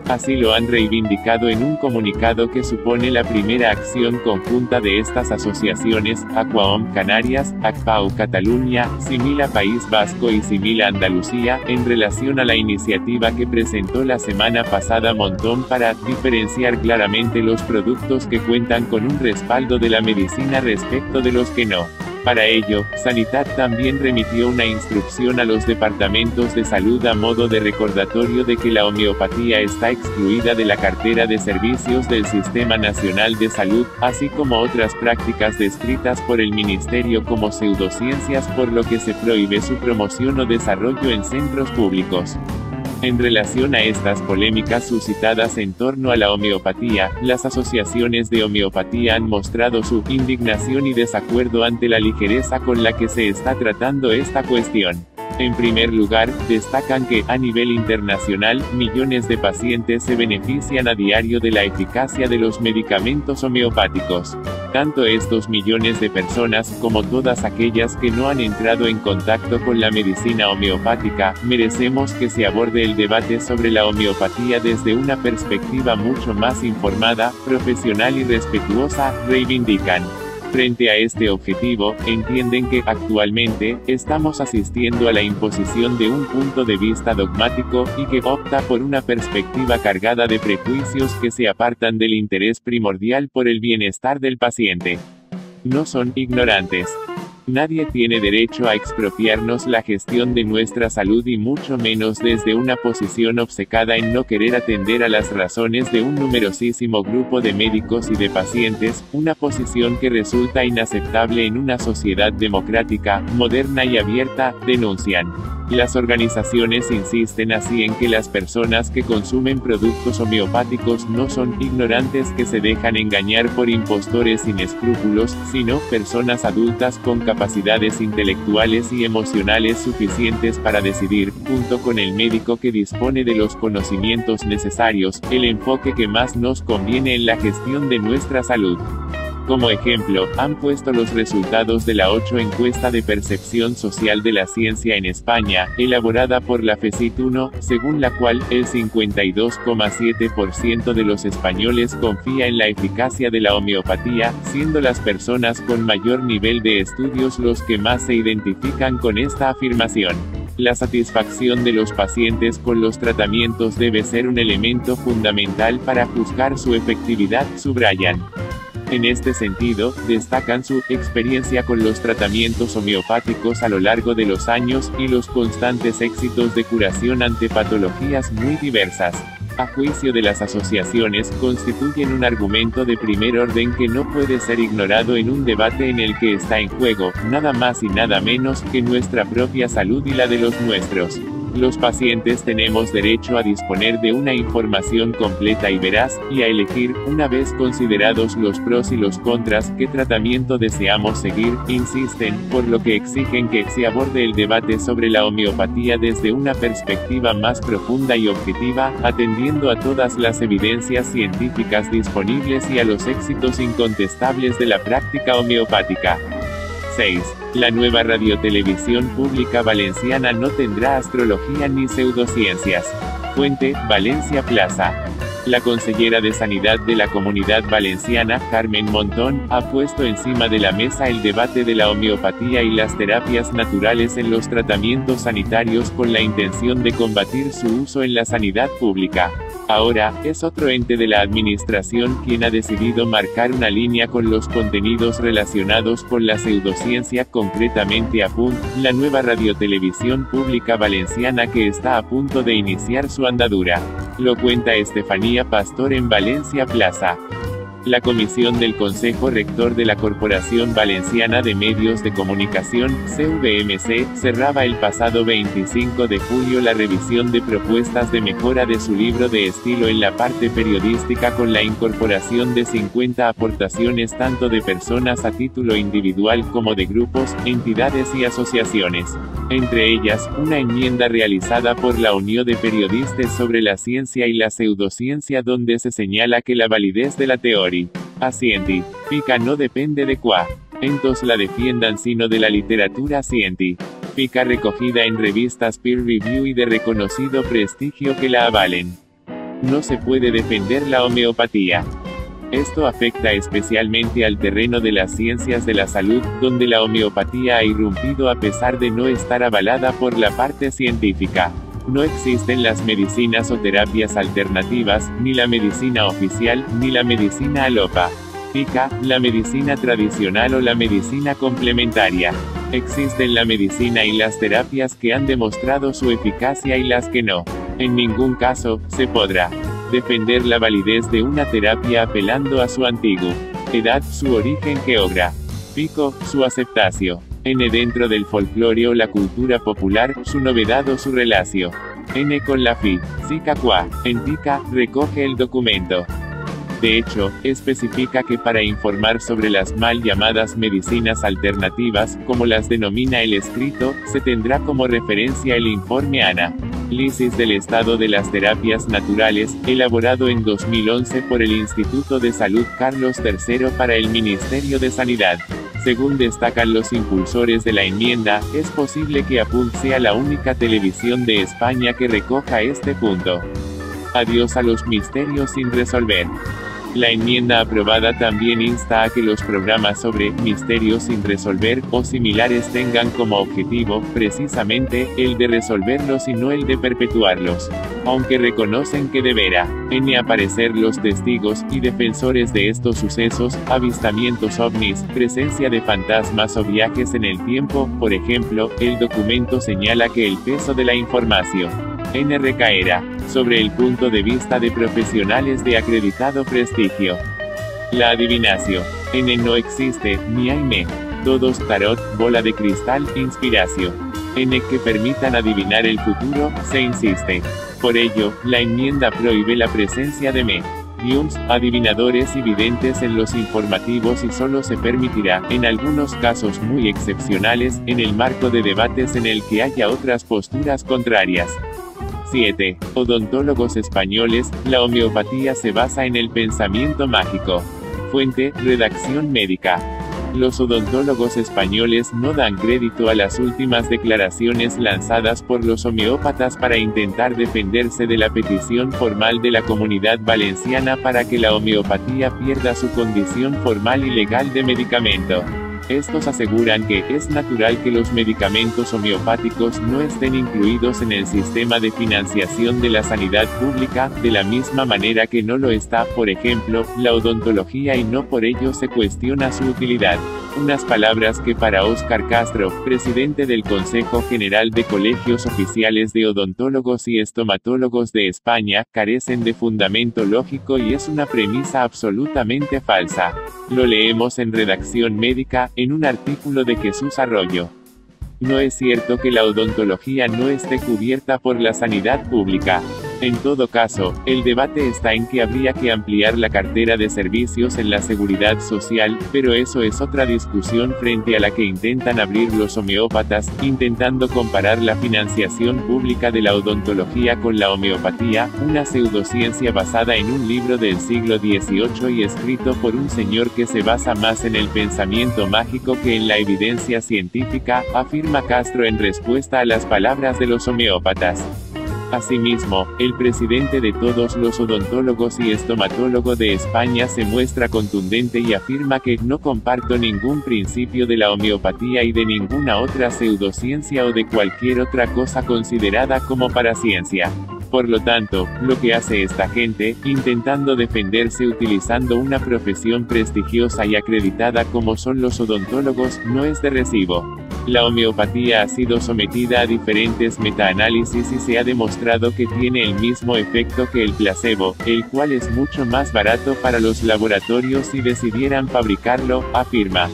Así lo han reivindicado en un comunicado que supone la primera acción conjunta de estas asociaciones: Aquahom Canarias, ACPAU Cataluña, Simila País Vasco y Simila Andalucía, en relación a la iniciativa que presentó la semana pasada Montón para diferenciar claramente los productos que cuentan con un respaldo de la medicina respecto de los que no. Para ello, Sanidad también remitió una instrucción a los departamentos de salud a modo de recordatorio de que la homeopatía está excluida de la cartera de servicios del Sistema Nacional de Salud, así como otras prácticas descritas por el Ministerio como pseudociencias, por lo que se prohíbe su promoción o desarrollo en centros públicos. En relación a estas polémicas suscitadas en torno a la homeopatía, las asociaciones de homeopatía han mostrado su indignación y desacuerdo ante la ligereza con la que se está tratando esta cuestión. En primer lugar, destacan que, a nivel internacional, millones de pacientes se benefician a diario de la eficacia de los medicamentos homeopáticos. Tanto estos millones de personas, como todas aquellas que no han entrado en contacto con la medicina homeopática, merecemos que se aborde el debate sobre la homeopatía desde una perspectiva mucho más informada, profesional y respetuosa, reivindican. Frente a este objetivo, entienden que, actualmente, estamos asistiendo a la imposición de un punto de vista dogmático, y que opta por una perspectiva cargada de prejuicios que se apartan del interés primordial por el bienestar del paciente. No son ignorantes. Nadie tiene derecho a expropiarnos la gestión de nuestra salud y mucho menos desde una posición obcecada en no querer atender a las razones de un numerosísimo grupo de médicos y de pacientes, una posición que resulta inaceptable en una sociedad democrática, moderna y abierta, denuncian. Las organizaciones insisten así en que las personas que consumen productos homeopáticos no son ignorantes que se dejan engañar por impostores sin escrúpulos, sino personas adultas con capacidades intelectuales y emocionales suficientes para decidir, junto con el médico que dispone de los conocimientos necesarios, el enfoque que más nos conviene en la gestión de nuestra salud. Como ejemplo, han puesto los resultados de la 8 encuesta de percepción social de la ciencia en España, elaborada por la FECIT-1, según la cual, el 52,7% de los españoles confía en la eficacia de la homeopatía, siendo las personas con mayor nivel de estudios los que más se identifican con esta afirmación. La satisfacción de los pacientes con los tratamientos debe ser un elemento fundamental para juzgar su efectividad, subrayan. En este sentido, destacan su experiencia con los tratamientos homeopáticos a lo largo de los años, y los constantes éxitos de curación ante patologías muy diversas. A juicio de las asociaciones, constituyen un argumento de primer orden que no puede ser ignorado en un debate en el que está en juego, nada más y nada menos, que nuestra propia salud y la de los nuestros. Los pacientes tenemos derecho a disponer de una información completa y veraz, y a elegir, una vez considerados los pros y los contras, qué tratamiento deseamos seguir, insisten, por lo que exigen que se aborde el debate sobre la homeopatía desde una perspectiva más profunda y objetiva, atendiendo a todas las evidencias científicas disponibles y a los éxitos incontestables de la práctica homeopática. 6. La nueva radiotelevisión pública valenciana no tendrá astrología ni pseudociencias. Fuente, Valencia Plaza. La consellera de Sanidad de la Comunidad Valenciana, Carmen Montón, ha puesto encima de la mesa el debate de la homeopatía y las terapias naturales en los tratamientos sanitarios con la intención de combatir su uso en la sanidad pública. Ahora, es otro ente de la administración quien ha decidido marcar una línea con los contenidos relacionados con la pseudociencia, concretamente APUN, la nueva radiotelevisión pública valenciana que está a punto de iniciar su andadura. Lo cuenta Estefanía Pastor en Valencia Plaza. La comisión del Consejo Rector de la Corporación Valenciana de Medios de Comunicación, CVMC, cerraba el pasado 25 de julio la revisión de propuestas de mejora de su libro de estilo en la parte periodística con la incorporación de 50 aportaciones tanto de personas a título individual como de grupos, entidades y asociaciones. Entre ellas, una enmienda realizada por la Unión de Periodistas sobre la ciencia y la pseudociencia donde se señala que la validez de la teoría científica no depende de entonces la defiendan sino de la literatura científica recogida en revistas peer review y de reconocido prestigio que la avalen. No se puede defender la homeopatía. Esto afecta especialmente al terreno de las ciencias de la salud, donde la homeopatía ha irrumpido a pesar de no estar avalada por la parte científica. No existen las medicinas o terapias alternativas, ni la medicina oficial, ni la medicina alopática, la medicina tradicional o la medicina complementaria. Existen la medicina y las terapias que han demostrado su eficacia y las que no. En ningún caso, se podrá defender la validez de una terapia apelando a su antigüedad, su origen geográfico, su aceptación dentro del folclore o la cultura popular, su novedad o su relación N con la FI, SICA QUA, ENTICA, recoge el documento. De hecho, especifica que para informar sobre las mal llamadas medicinas alternativas, como las denomina el escrito, se tendrá como referencia el informe Análisis del estado de las terapias naturales, elaborado en 2011 por el Instituto de Salud Carlos III para el Ministerio de Sanidad. Según destacan los impulsores de la enmienda, es posible que APUNT sea la única televisión de España que recoja este punto. Adiós a los misterios sin resolver. La enmienda aprobada también insta a que los programas sobre misterios sin resolver o similares tengan como objetivo, precisamente, el de resolverlos y no el de perpetuarlos. Aunque reconocen que deberá aparecer los testigos y defensores de estos sucesos, avistamientos ovnis, presencia de fantasmas o viajes en el tiempo, por ejemplo, el documento señala que el peso de la información recaerá sobre el punto de vista de profesionales de acreditado prestigio. La adivinación no existe, ni hay todos tarot, bola de cristal, inspiración que permitan adivinar el futuro, se insiste. Por ello, la enmienda prohíbe la presencia de mediums, adivinadores y videntes en los informativos y solo se permitirá, en algunos casos muy excepcionales, en el marco de debates en el que haya otras posturas contrarias. 7. Odontólogos españoles, la homeopatía se basa en el pensamiento mágico. Fuente, redacción médica. Los odontólogos españoles no dan crédito a las últimas declaraciones lanzadas por los homeópatas para intentar defenderse de la petición formal de la Comunidad Valenciana para que la homeopatía pierda su condición formal y legal de medicamento. Estos aseguran que es natural que los medicamentos homeopáticos no estén incluidos en el sistema de financiación de la sanidad pública, de la misma manera que no lo está, por ejemplo, la odontología y no por ello se cuestiona su utilidad. Unas palabras que para Óscar Castro, presidente del Consejo General de Colegios Oficiales de Odontólogos y Estomatólogos de España, carecen de fundamento lógico y es una premisa absolutamente falsa. Lo leemos en Redacción Médica, en un artículo de Jesús Arroyo. No es cierto que la odontología no esté cubierta por la sanidad pública. En todo caso, el debate está en que habría que ampliar la cartera de servicios en la seguridad social, pero eso es otra discusión frente a la que intentan abrir los homeópatas, intentando comparar la financiación pública de la odontología con la homeopatía, una pseudociencia basada en un libro del siglo XVIII y escrito por un señor que se basa más en el pensamiento mágico que en la evidencia científica, afirma Castro en respuesta a las palabras de los homeópatas. Asimismo, el presidente de todos los odontólogos y estomatólogo de España se muestra contundente y afirma que no comparto ningún principio de la homeopatía y de ninguna otra pseudociencia o de cualquier otra cosa considerada como paraciencia. Por lo tanto, lo que hace esta gente, intentando defenderse utilizando una profesión prestigiosa y acreditada como son los odontólogos, no es de recibo. La homeopatía ha sido sometida a diferentes metaanálisis y se ha demostrado que tiene el mismo efecto que el placebo, el cual es mucho más barato para los laboratorios si decidieran fabricarlo, afirma.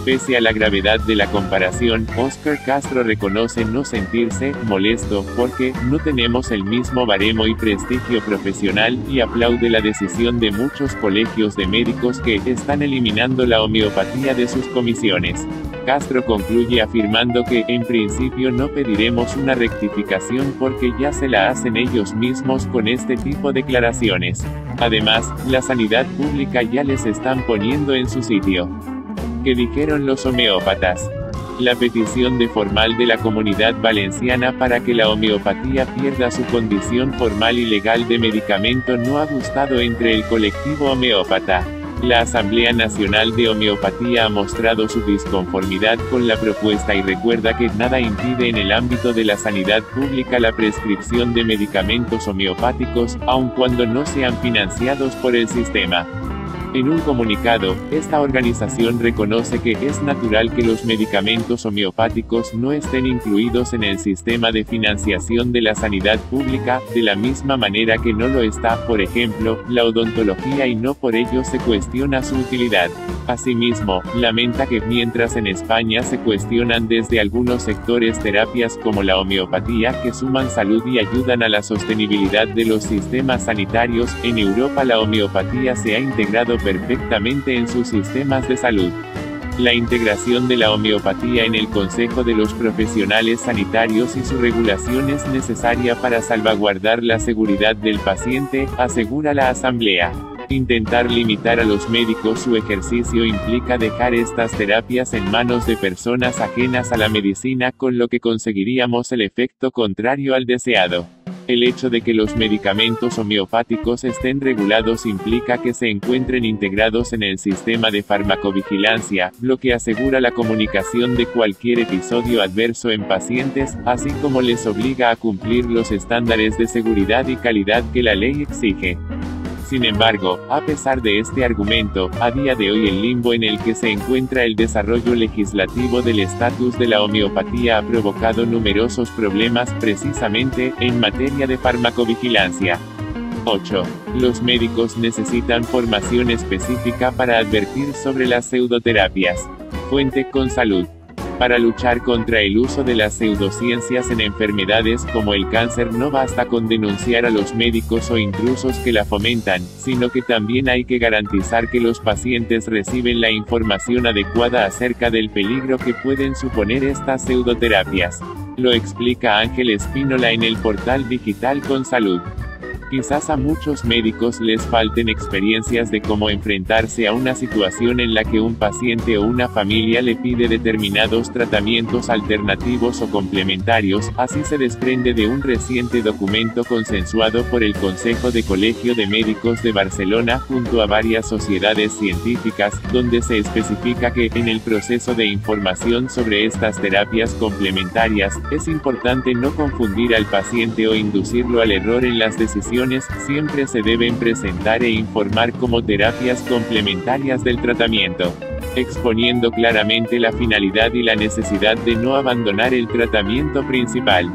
Pese a la gravedad de la comparación, Óscar Castro reconoce no sentirse molesto porque no tenemos el mismo baremo y prestigio profesional, y aplaude la decisión de muchos colegios de médicos que están eliminando la homeopatía de sus comisiones. Castro concluye afirmando que, en principio no pediremos una rectificación porque ya se la hacen ellos mismos con este tipo de declaraciones. Además, la sanidad pública ya les están poniendo en su sitio. ¿Qué dijeron los homeópatas? La petición de formal de la Comunidad Valenciana para que la homeopatía pierda su condición formal y legal de medicamento no ha gustado entre el colectivo homeópata. La Asamblea Nacional de Homeopatía ha mostrado su disconformidad con la propuesta y recuerda que nada impide en el ámbito de la sanidad pública la prescripción de medicamentos homeopáticos, aun cuando no sean financiados por el sistema. En un comunicado, esta organización reconoce que es natural que los medicamentos homeopáticos no estén incluidos en el sistema de financiación de la sanidad pública, de la misma manera que no lo está, por ejemplo, la odontología y no por ello se cuestiona su utilidad. Asimismo, lamenta que mientras en España se cuestionan desde algunos sectores terapias como la homeopatía que suman salud y ayudan a la sostenibilidad de los sistemas sanitarios, en Europa la homeopatía se ha integrado perfectamente en sus sistemas de salud. La integración de la homeopatía en el Consejo de los Profesionales Sanitarios y su regulación es necesaria para salvaguardar la seguridad del paciente, asegura la Asamblea. Intentar limitar a los médicos su ejercicio implica dejar estas terapias en manos de personas ajenas a la medicina, con lo que conseguiríamos el efecto contrario al deseado. El hecho de que los medicamentos homeopáticos estén regulados implica que se encuentren integrados en el sistema de farmacovigilancia, lo que asegura la comunicación de cualquier episodio adverso en pacientes, así como les obliga a cumplir los estándares de seguridad y calidad que la ley exige. Sin embargo, a pesar de este argumento, a día de hoy el limbo en el que se encuentra el desarrollo legislativo del estatus de la homeopatía ha provocado numerosos problemas, precisamente, en materia de farmacovigilancia. 8. Los médicos necesitan formación específica para advertir sobre las pseudoterapias. Fuente: Consalud. Para luchar contra el uso de las pseudociencias en enfermedades como el cáncer no basta con denunciar a los médicos o intrusos que la fomentan, sino que también hay que garantizar que los pacientes reciben la información adecuada acerca del peligro que pueden suponer estas pseudoterapias. Lo explica Ángel Espínola en el portal digital Consalud. Quizás a muchos médicos les falten experiencias de cómo enfrentarse a una situación en la que un paciente o una familia le pide determinados tratamientos alternativos o complementarios, así se desprende de un reciente documento consensuado por el Consejo de Colegio de Médicos de Barcelona junto a varias sociedades científicas, donde se especifica que, en el proceso de información sobre estas terapias complementarias, es importante no confundir al paciente o inducirlo al error en las decisiones. Siempre se deben presentar e informar como terapias complementarias del tratamiento, exponiendo claramente la finalidad y la necesidad de no abandonar el tratamiento principal.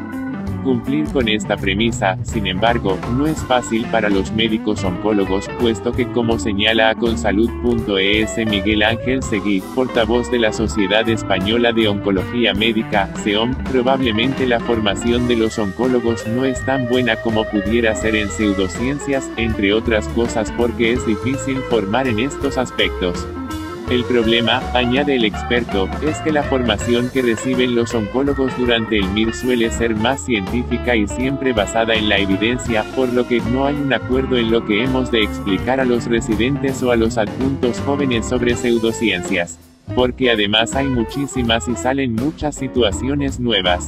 Cumplir con esta premisa, sin embargo, no es fácil para los médicos oncólogos, puesto que, como señala a Consalud.es Miguel Ángel Seguí, portavoz de la Sociedad Española de Oncología Médica, SEOM, probablemente la formación de los oncólogos no es tan buena como pudiera ser en pseudociencias, entre otras cosas porque es difícil formar en estos aspectos. El problema, añade el experto, es que la formación que reciben los oncólogos durante el MIR suele ser más científica y siempre basada en la evidencia, por lo que no hay un acuerdo en lo que hemos de explicar a los residentes o a los adjuntos jóvenes sobre pseudociencias. Porque además hay muchísimas y salen muchas situaciones nuevas.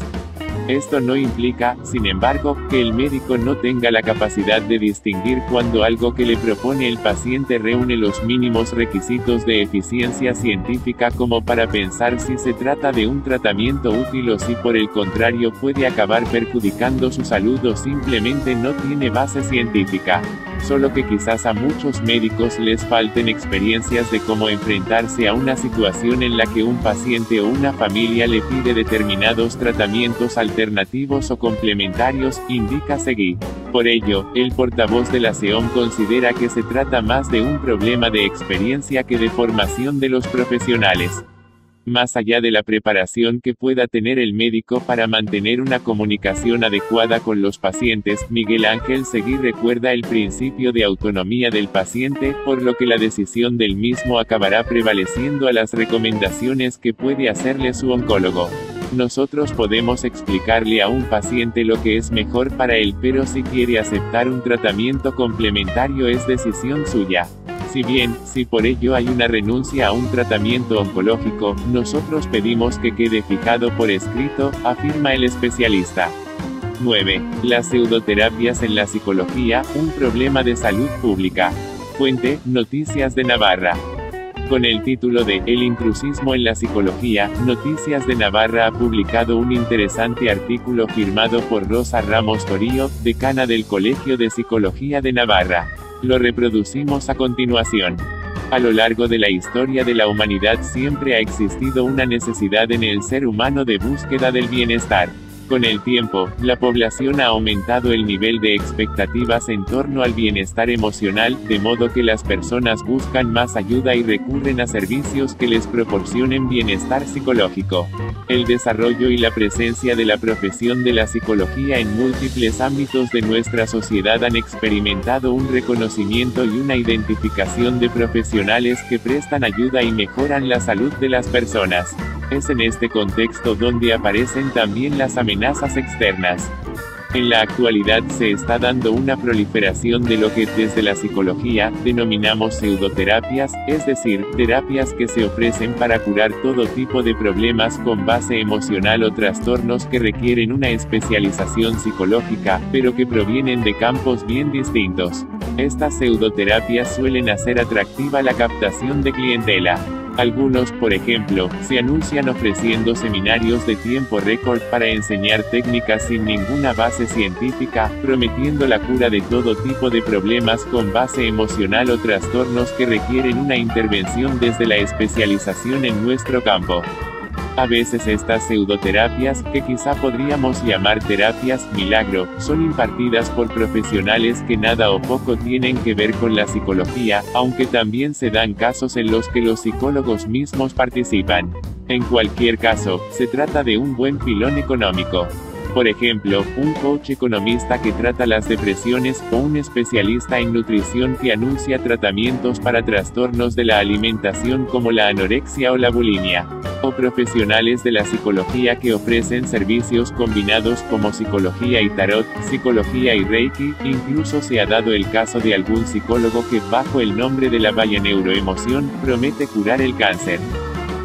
Esto no implica, sin embargo, que el médico no tenga la capacidad de distinguir cuando algo que le propone el paciente reúne los mínimos requisitos de eficiencia científica como para pensar si se trata de un tratamiento útil o si por el contrario puede acabar perjudicando su salud o simplemente no tiene base científica. Solo que quizás a muchos médicos les falten experiencias de cómo enfrentarse a una situación en la que un paciente o una familia le pide determinados tratamientos alternativos o complementarios, indica Seguí. Por ello, el portavoz de la SEOM considera que se trata más de un problema de experiencia que de formación de los profesionales. Más allá de la preparación que pueda tener el médico para mantener una comunicación adecuada con los pacientes, Miguel Ángel Seguí recuerda el principio de autonomía del paciente, por lo que la decisión del mismo acabará prevaleciendo a las recomendaciones que puede hacerle su oncólogo. Nosotros podemos explicarle a un paciente lo que es mejor para él, pero si quiere aceptar un tratamiento complementario es decisión suya. Si por ello hay una renuncia a un tratamiento oncológico, nosotros pedimos que quede fijado por escrito, afirma el especialista. 9. Las pseudoterapias en la psicología, un problema de salud pública. Fuente: Noticias de Navarra. Con el título de El intrusismo en la psicología, Noticias de Navarra ha publicado un interesante artículo firmado por Rosa Ramos Torío, decana del Colegio de Psicología de Navarra. Lo reproducimos a continuación. A lo largo de la historia de la humanidad siempre ha existido una necesidad en el ser humano de búsqueda del bienestar. Con el tiempo, la población ha aumentado el nivel de expectativas en torno al bienestar emocional, de modo que las personas buscan más ayuda y recurren a servicios que les proporcionen bienestar psicológico. El desarrollo y la presencia de la profesión de la psicología en múltiples ámbitos de nuestra sociedad han experimentado un reconocimiento y una identificación de profesionales que prestan ayuda y mejoran la salud de las personas. Es en este contexto donde aparecen también las amenazas externas. En la actualidad se está dando una proliferación de lo que desde la psicología denominamos pseudoterapias, es decir, terapias que se ofrecen para curar todo tipo de problemas con base emocional o trastornos que requieren una especialización psicológica, pero que provienen de campos bien distintos. Estas pseudoterapias suelen hacer atractiva la captación de clientela. Algunos, por ejemplo, se anuncian ofreciendo seminarios de tiempo récord para enseñar técnicas sin ninguna base científica, prometiendo la cura de todo tipo de problemas con base emocional o trastornos que requieren una intervención desde la especialización en nuestro campo. A veces estas pseudoterapias, que quizá podríamos llamar terapias milagro, son impartidas por profesionales que nada o poco tienen que ver con la psicología, aunque también se dan casos en los que los psicólogos mismos participan. En cualquier caso, se trata de un buen filón económico. Por ejemplo, un coach economista que trata las depresiones, o un especialista en nutrición que anuncia tratamientos para trastornos de la alimentación como la anorexia o la bulimia. O profesionales de la psicología que ofrecen servicios combinados como psicología y tarot, psicología y reiki. Incluso se ha dado el caso de algún psicólogo que, bajo el nombre de la neuroemoción, promete curar el cáncer.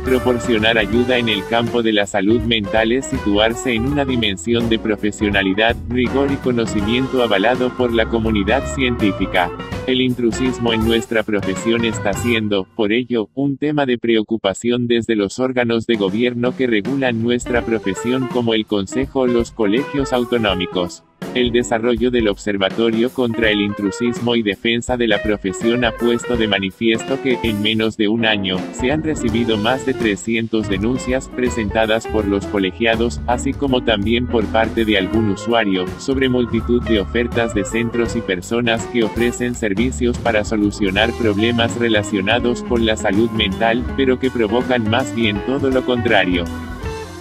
Proporcionar ayuda en el campo de la salud mental es situarse en una dimensión de profesionalidad, rigor y conocimiento avalado por la comunidad científica. El intrusismo en nuestra profesión está siendo, por ello, un tema de preocupación desde los órganos de gobierno que regulan nuestra profesión como el Consejo o los colegios autonómicos. El desarrollo del Observatorio contra el Intrusismo y Defensa de la Profesión ha puesto de manifiesto que, en menos de un año, se han recibido más de 300 denuncias presentadas por los colegiados, así como también por parte de algún usuario, sobre multitud de ofertas de centros y personas que ofrecen servicios para solucionar problemas relacionados con la salud mental, pero que provocan más bien todo lo contrario.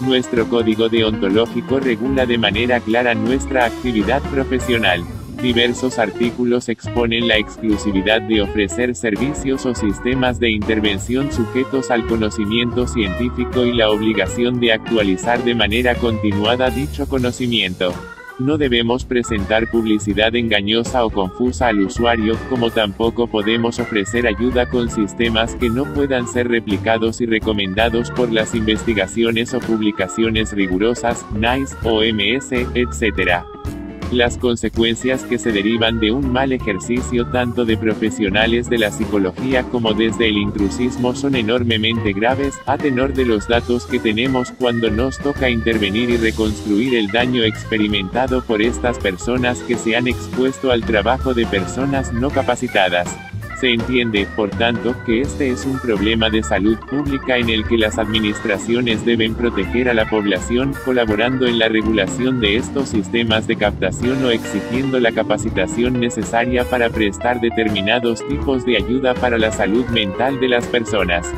Nuestro código deontológico regula de manera clara nuestra actividad profesional. Diversos artículos exponen la exclusividad de ofrecer servicios o sistemas de intervención sujetos al conocimiento científico y la obligación de actualizar de manera continuada dicho conocimiento. No debemos presentar publicidad engañosa o confusa al usuario, como tampoco podemos ofrecer ayuda con sistemas que no puedan ser replicados y recomendados por las investigaciones o publicaciones rigurosas, NICE, OMS, etc. Las consecuencias que se derivan de un mal ejercicio tanto de profesionales de la psicología como desde el intrusismo son enormemente graves, a tenor de los datos que tenemos cuando nos toca intervenir y reconstruir el daño experimentado por estas personas que se han expuesto al trabajo de personas no capacitadas. Se entiende, por tanto, que este es un problema de salud pública en el que las administraciones deben proteger a la población, colaborando en la regulación de estos sistemas de captación o exigiendo la capacitación necesaria para prestar determinados tipos de ayuda para la salud mental de las personas.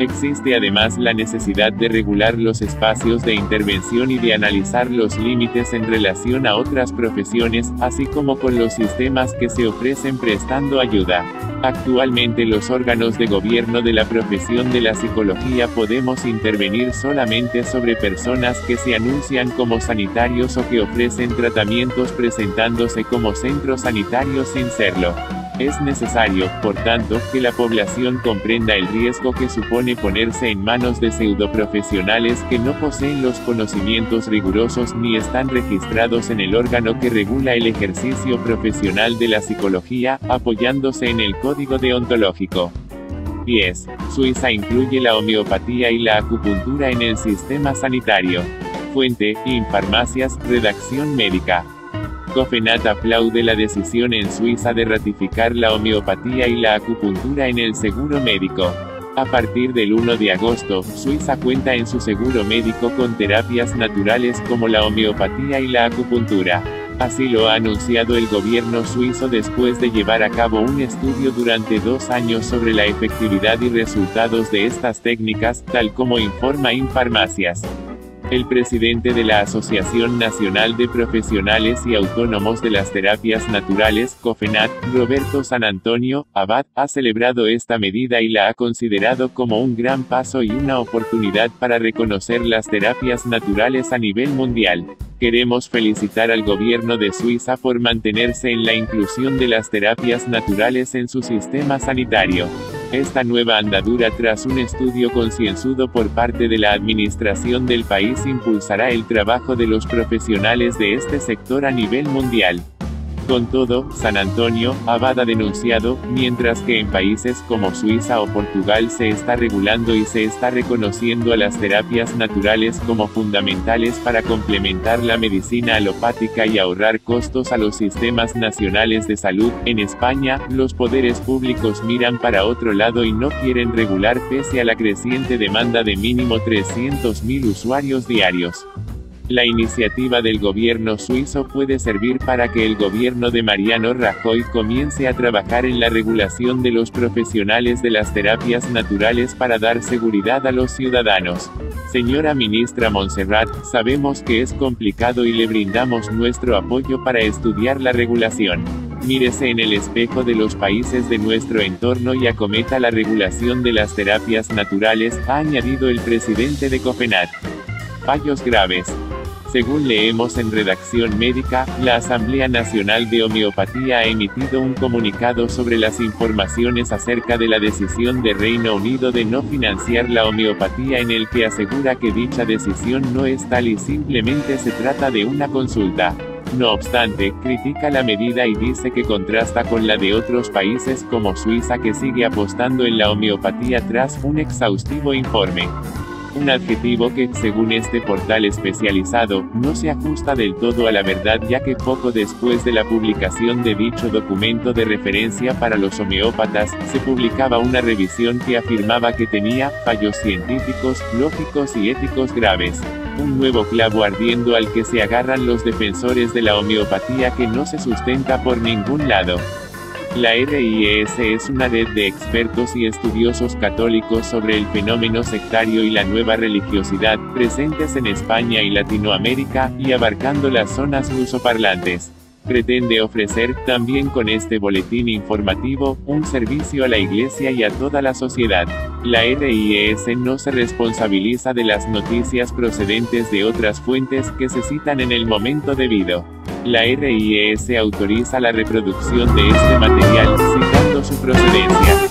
Existe además la necesidad de regular los espacios de intervención y de analizar los límites en relación a otras profesiones, así como con los sistemas que se ofrecen prestando ayuda. Actualmente los órganos de gobierno de la profesión de la psicología podemos intervenir solamente sobre personas que se anuncian como sanitarios o que ofrecen tratamientos presentándose como centros sanitarios sin serlo. Es necesario, por tanto, que la población comprenda el riesgo que supone ponerse en manos de pseudoprofesionales que no poseen los conocimientos rigurosos ni están registrados en el órgano que regula el ejercicio profesional de la psicología, apoyándose en el código deontológico. 10. Suiza incluye la homeopatía y la acupuntura en el sistema sanitario. Fuente: Infarmacias, redacción médica. Cofenat aplaude la decisión en Suiza de ratificar la homeopatía y la acupuntura en el seguro médico. A partir del 1 de agosto, Suiza cuenta en su seguro médico con terapias naturales como la homeopatía y la acupuntura. Así lo ha anunciado el gobierno suizo después de llevar a cabo un estudio durante 2 años sobre la efectividad y resultados de estas técnicas, tal como informa Infarmacias. El presidente de la Asociación Nacional de Profesionales y Autónomos de las Terapias Naturales, COFENAT, Roberto San Antonio Abad, ha celebrado esta medida y la ha considerado como un gran paso y una oportunidad para reconocer las terapias naturales a nivel mundial. Queremos felicitar al gobierno de Suiza por mantenerse en la inclusión de las terapias naturales en su sistema sanitario. Esta nueva andadura tras un estudio concienzudo por parte de la administración del país impulsará el trabajo de los profesionales de este sector a nivel mundial. Con todo, San Antonio Abad ha denunciado, mientras que en países como Suiza o Portugal se está regulando y se está reconociendo a las terapias naturales como fundamentales para complementar la medicina alopática y ahorrar costos a los sistemas nacionales de salud, en España, los poderes públicos miran para otro lado y no quieren regular pese a la creciente demanda de mínimo 300.000 usuarios diarios. La iniciativa del gobierno suizo puede servir para que el gobierno de Mariano Rajoy comience a trabajar en la regulación de los profesionales de las terapias naturales para dar seguridad a los ciudadanos. Señora ministra Montserrat, sabemos que es complicado y le brindamos nuestro apoyo para estudiar la regulación. Mírese en el espejo de los países de nuestro entorno y acometa la regulación de las terapias naturales, ha añadido el presidente de COFENAT. Fallos graves. Según leemos en Redacción Médica, la Asamblea Nacional de Homeopatía ha emitido un comunicado sobre las informaciones acerca de la decisión de Reino Unido de no financiar la homeopatía, en el que asegura que dicha decisión no es tal y simplemente se trata de una consulta. No obstante, critica la medida y dice que contrasta con la de otros países como Suiza, que sigue apostando en la homeopatía tras un exhaustivo informe. Un adjetivo que, según este portal especializado, no se ajusta del todo a la verdad, ya que poco después de la publicación de dicho documento de referencia para los homeópatas, se publicaba una revisión que afirmaba que tenía fallos científicos, lógicos y éticos graves. Un nuevo clavo ardiendo al que se agarran los defensores de la homeopatía, que no se sustenta por ningún lado. La RIES es una red de expertos y estudiosos católicos sobre el fenómeno sectario y la nueva religiosidad, presentes en España y Latinoamérica, y abarcando las zonas lusoparlantes. Pretende ofrecer, también con este boletín informativo, un servicio a la Iglesia y a toda la sociedad. La RIES no se responsabiliza de las noticias procedentes de otras fuentes que se citan en el momento debido. La RIES autoriza la reproducción de este material, citando su procedencia.